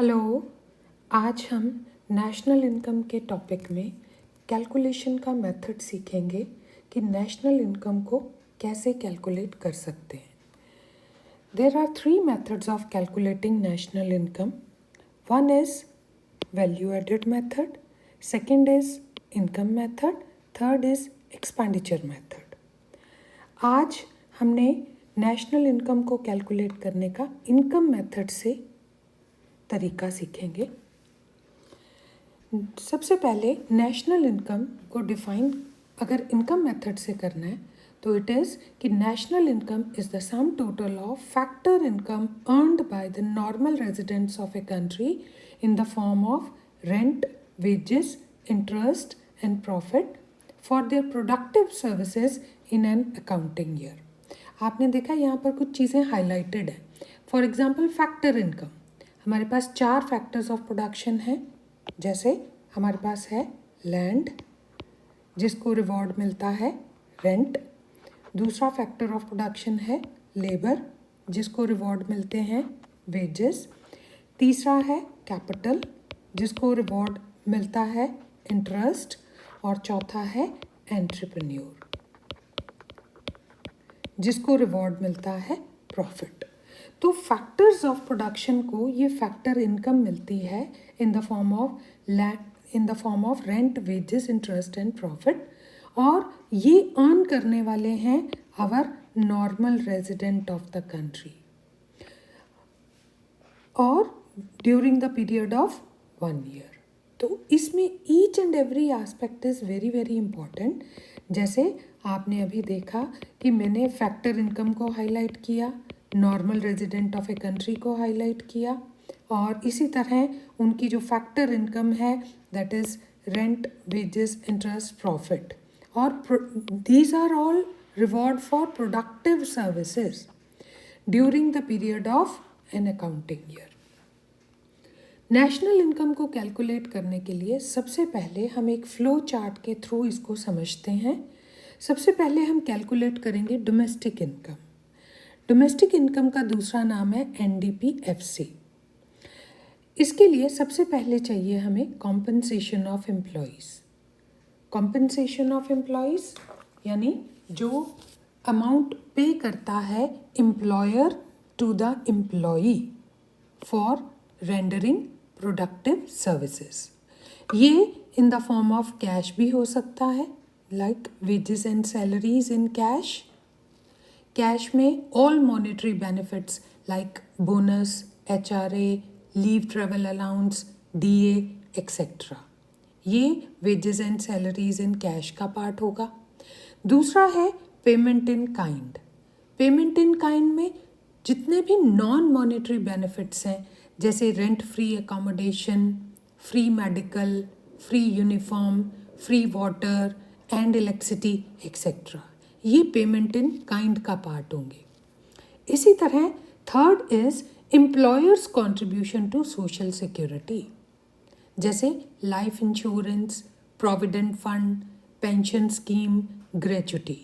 Hello. आज हम national income के टॉपिक में कैलकुलेशन का मेथड सीखेंगे कि नेशनल इनकम को कैसे कैलकुलेट कर सकते हैं। There are 3 methods of calculating national income. One is value added method, second is income method, third is expenditure method. आज हमने नेशनल इनकम को कैलकुलेट करने का इनकम मेथड से तरीका सीखेंगे। सबसे पहले नेशनल इनकम को डिफाइन अगर इनकम मेथड से करना है तो इट इज़ कि national income is the sum total of factor income earned by the normal residents of a country in the form of rent, wages, interest and profit for their productive services in an accounting year. आपने देखा यहाँ पर कुछ चीज़ें highlighted हैं। For example factor income, हमारे पास 4 factors of production हैं। जैसे हमारे पास है लैंड जिसको रिवॉर्ड मिलता है रेंट, दूसरा फैक्टर ऑफ प्रोडक्शन है लेबर जिसको रिवॉर्ड मिलते हैं वेजेस, तीसरा है कैपिटल जिसको रिवॉर्ड मिलता है इंटरेस्ट, और चौथा है एंटरप्रेन्योर जिसको रिवॉर्ड मिलता है प्रॉफिट। तो फैक्टर्स ऑफ प्रोडक्शन को ये फैक्टर इनकम मिलती है in the form of rent, wages, interest and profit, और ये अर्न करने वाले हैं our normal resident of the country और during the period of 1 year. तो इसमें each and every aspect is very very important. जैसे आपने अभी देखा कि मैंने फैक्टर इनकम को हाईलाइट किया, normal resident of a country को हाईलाइट किया, और इसी तरह उनकी जो फैक्टर इनकम है that is rent, wages, interest, profit, और these are all reward for productive services during the period of an accounting year. National income को कैलकुलेट करने के लिए सबसे पहले हम एक फ्लो चार्ट के थ्रू इसको समझते हैं। सबसे पहले हम कैलकुलेट करेंगे डोमेस्टिक इनकम। डोमेस्टिक इनकम का दूसरा नाम है NDP-FC। इसके लिए सबसे पहले चाहिए हमें compensation of employees. Compensation of employees यानी जो अमाउंट पे करता है employer to the employee for rendering productive services. ये in the form of cash भी हो सकता है, like wages and salaries in cash. Cash में all monetary benefits like bonus, HRA, leave travel allowance, DA etcetera, ये wages and salaries in cash का part होगा। दूसरा है payment in kind. Payment in kind में जितने भी नॉन मॉनेटरी बेनिफिट्स हैं जैसे rent free accommodation, free medical, free uniform, free water and electricity etcetera, ये पेमेंट इन काइंड का पार्ट होंगे। इसी तरह third is employer's contribution to social security, जैसे life insurance, provident fund, pension scheme, gratuity,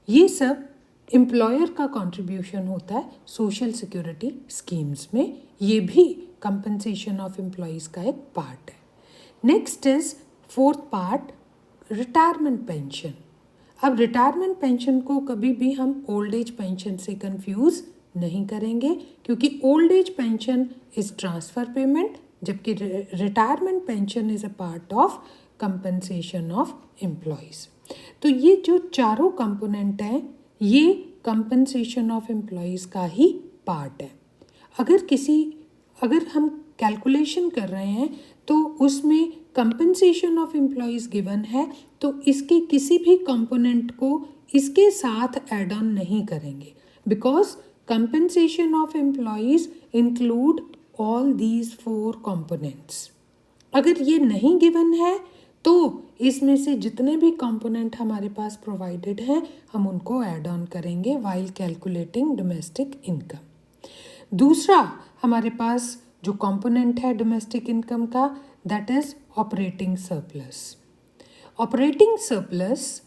ये सब एम्प्लॉयर का contribution होता है सोशल सिक्योरिटी स्कीम्स में। ये भी कंपनसेशन ऑफ एम्प्लॉयज़ का एक पार्ट है। Next is fourth part retirement pension. अब रिटायरमेंट पेंशन को कभी भी हम ओल्ड एज पेंशन से कंफ्यूज नहीं करेंगे, क्योंकि old age pension is transfer payment जबकि retirement pension is a part of compensation of employees. तो ये जो चारों कंपोनेंट हैं ये कंपनसेशन ऑफ एम्प्लॉयज़ का ही पार्ट है। अगर हम कैलकुलेशन कर रहे हैं तो उसमें कंपनसेशन ऑफ एम्प्लॉयज़ गिवन है तो इसके किसी भी कंपोनेंट को इसके साथ ऐड ऑन नहीं करेंगे, because compensation of employees include all these 4 components. अगर ये नहीं गिवन है तो इसमें से जितने भी कंपोनेंट हमारे पास प्रोवाइडेड हैं हम उनको ऐड ऑन करेंगे वाइल कैलकुलेटिंग डोमेस्टिक इनकम। दूसरा हमारे पास जो कंपोनेंट है डोमेस्टिक इनकम का that is operating surplus. Operating surplus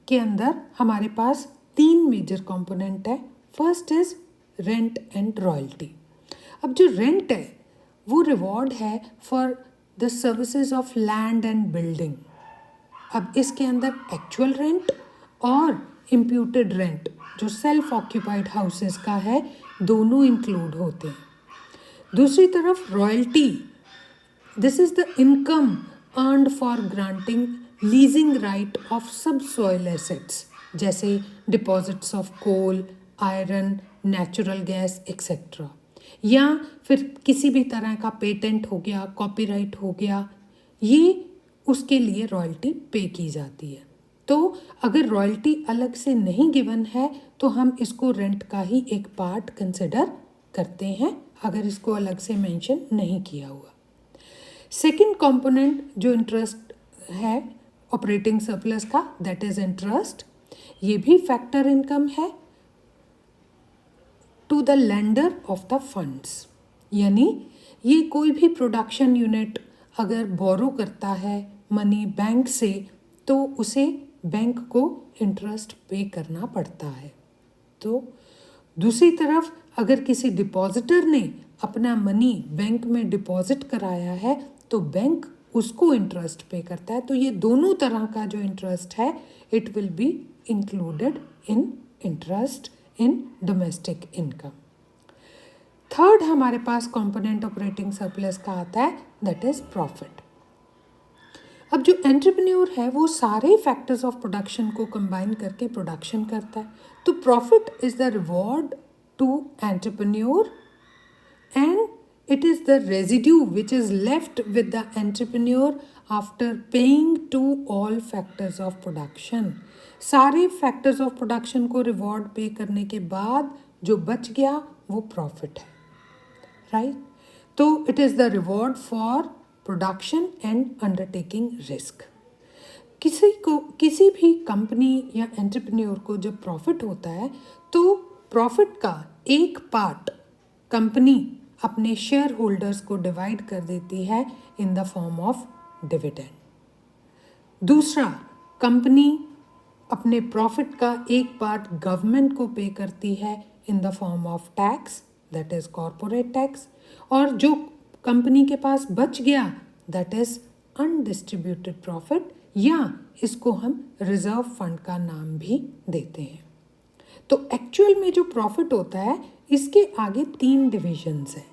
के अंदर हमारे पास 3 मेजर कंपोनेंट है। First is rent and royalty. अब जो रेंट है वो रिवॉर्ड है for the services of land and building. अब इसके अंदर एक्चुअल रेंट और इम्प्यूटेड रेंट जो सेल्फ ऑक्यूपाइड हाउसेस का है, दोनों इंक्लूड होते हैं। दूसरी तरफ royalty, this is the income earned for granting leasing right of sub soil assets, जैसे deposits of coal, iron, natural gas etcetera, या फिर किसी भी तरह का पेटेंट हो गया, कॉपीराइट हो गया, ये उसके लिए रॉयल्टी पे की जाती है। तो अगर रॉयल्टी अलग से नहीं गिवन है तो हम इसको रेंट का ही एक पार्ट कंसिडर करते हैं, अगर इसको अलग से मेंशन नहीं किया हुआ। सेकंड कंपोनेंट जो इंटरेस्ट है ऑपरेटिंग सरप्लस का, दैट इज इंटरेस्ट। ये भी फैक्टर इनकम है to the lender of the funds, यानी ये कोई भी प्रोडक्शन यूनिट अगर बोरो करता है मनी बैंक से तो उसे बैंक को इंटरेस्ट पे करना पड़ता है। तो दूसरी तरफ अगर किसी डिपॉजिटर ने अपना मनी बैंक में डिपॉजिट कराया है तो बैंक उसको इंटरेस्ट पे करता है। तो ये दोनों तरह का जो इंटरेस्ट है, it will be included in interest in domestic income. Third हमारे पास कंपोनेंट ऑपरेटिंग सरप्लस का आता है, दैट इज प्रॉफिट। अब जो एंटरप्रेन्योर है वो सारे फैक्टर्स ऑफ प्रोडक्शन को कंबाइन करके प्रोडक्शन करता है। तो profit is the reward to entrepreneur and it is the residue which is left with the entrepreneur after paying to all factors of production। सारे factors of production को reward पे करने के बाद जो बच गया वो profit है, right? तो it is the reward for production and undertaking risk। किसी भी कंपनी या एंटरप्रेन्योर को जब प्रॉफिट होता है तो प्रॉफिट का एक पार्ट कंपनी अपने शेयर होल्डर्स को डिवाइड कर देती है in the form of dividend. दूसरा, कंपनी अपने प्रॉफिट का एक पार्ट गवर्नमेंट को पे करती है in the form of tax, that is corporate tax. और जो कंपनी के पास बच गया दैट इज अनडिस्ट्रीब्यूटेड प्रॉफिट, या इसको हम रिजर्व फंड का नाम भी देते हैं। तो एक्चुअल में जो प्रॉफिट होता है इसके आगे 3 डिविजन्स हैं,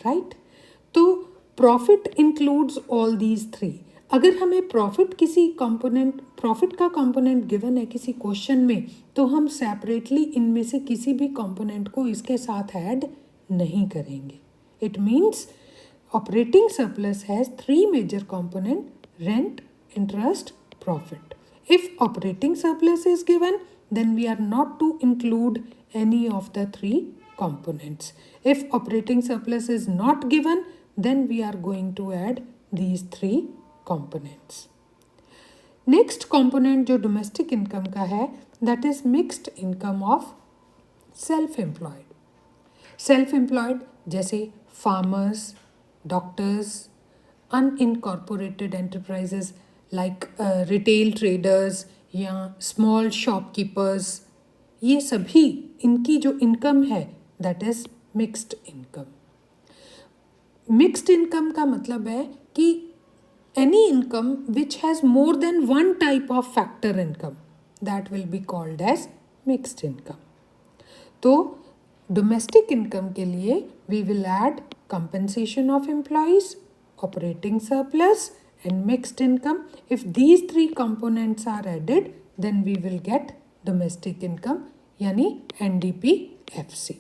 राइट? तो प्रॉफिट इंक्लूड्स ऑल दीज 3। अगर हमें प्रॉफिट का कंपोनेंट गिवन है किसी क्वेश्चन में तो हम सेपरेटली इनमें से किसी भी कंपोनेंट को इसके साथ ऐड नहीं करेंगे। It means operating surplus has 3 major component, rent, interest, profit. If operating surplus is given then we are not to include any of the 3 components. If operating surplus is not given, then we are going to add these 3 components. Next component जो domestic income का है, that is mixed income of self-employed. Self-employed जैसे farmers, doctors, unincorporated enterprises like retail traders या small shopkeepers, ये सभी इनकी जो income है that is mixed income. Mixed income का मतलब है कि any income which has more than one type of factor income, that will be called as mixed income. तो डोमेस्टिक इनकम के लिए we will add compensation of employees, operating surplus and mixed income. If these 3 components are added, then we will get domestic income, yani NDP-FC.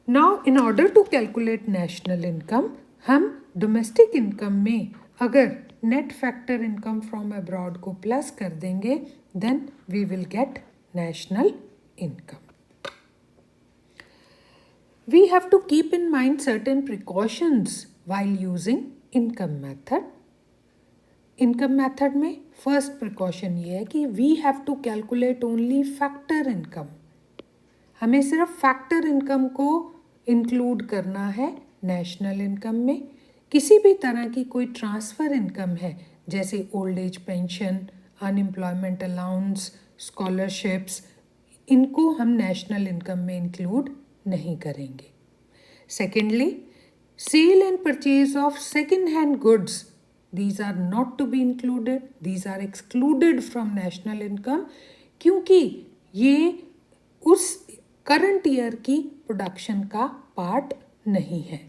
Now, in order to calculate national income, हम domestic income में अगर net factor income from abroad को plus कर देंगे, then we will get national income. We have to keep in mind certain precautions while using income method. Income method में first precaution ये है कि we have to calculate only factor income. हमें सिर्फ factor income को include करना है national income में। किसी भी तरह की कोई ट्रांसफ़र इनकम है जैसे old age pension, unemployment allowance, scholarships, इनको हम नेशनल इनकम में इंक्लूड नहीं करेंगे। Secondly, Sale and purchase of second hand goods, these are not to be included, these are excluded from national income, क्योंकि ये उस करंट ईयर की production का पार्ट नहीं है।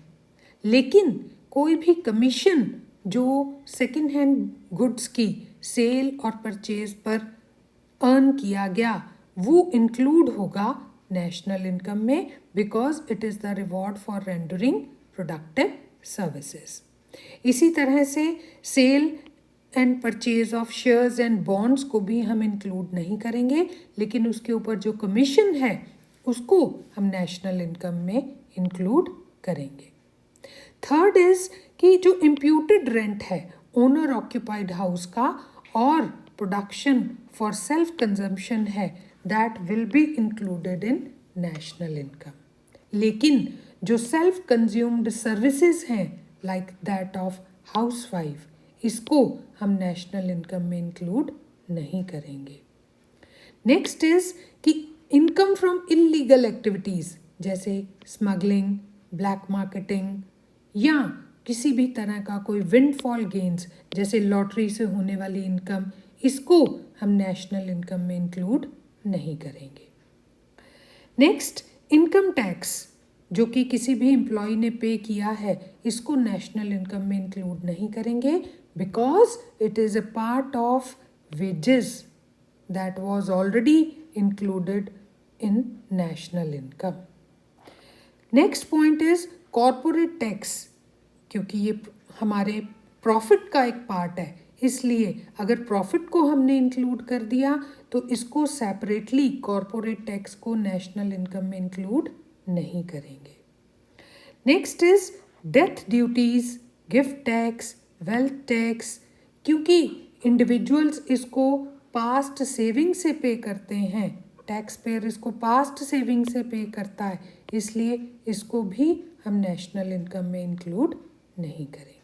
लेकिन कोई भी कमीशन जो सेकेंड हैंड गुड्स की सेल और परचेज पर अर्न किया गया वो इंक्लूड होगा नेशनल इनकम में, because it is the reward for rendering productive services. इसी तरह से sale and purchase of shares and bonds को भी हम इंक्लूड नहीं करेंगे, लेकिन उसके ऊपर जो कमीशन है उसको हम नेशनल इनकम में इंक्लूड करेंगे। थर्ड इज कि जो इम्प्यूटेड रेंट है ओनर ऑक्यूपाइड हाउस का और प्रोडक्शन फॉर सेल्फ कंजम्पशन है, that will be included in national income. लेकिन जो सेल्फ कंज्यूम्ड सर्विसेज हैं लाइक दैट ऑफ हाउसवाइफ, इसको हम नेशनल इनकम में इंक्लूड नहीं करेंगे। नेक्स्ट इज कि इनकम फ्रॉम इलीगल एक्टिविटीज़ जैसे स्मगलिंग, ब्लैक मार्केटिंग या किसी भी तरह का कोई विंडफॉल गेन्स जैसे लॉटरी से होने वाली इनकम, इसको हम नेशनल इनकम में इंक्लूड नहीं करेंगे। नेक्स्ट, इनकम टैक्स जो कि किसी भी एम्प्लॉय ने पे किया है, इसको नेशनल इनकम में इंक्लूड नहीं करेंगे, because it is a part of wages that was already included in national income. Next point is corporate tax, क्योंकि ये हमारे प्रॉफिट का एक पार्ट है, इसलिए अगर प्रॉफिट को हमने इंक्लूड कर दिया तो इसको सेपरेटली कॉरपोरेट टैक्स को नेशनल इनकम में इंक्लूड नहीं करेंगे। Next is death duties, gift tax, wealth tax, क्योंकि इंडिविजुअल्स इसको पास्ट सेविंग से पे करते हैं, टैक्स पेयर इसको पास्ट सेविंग से पे करता है, इसलिए इसको भी हम नेशनल इनकम में इंक्लूड नहीं करेंगे।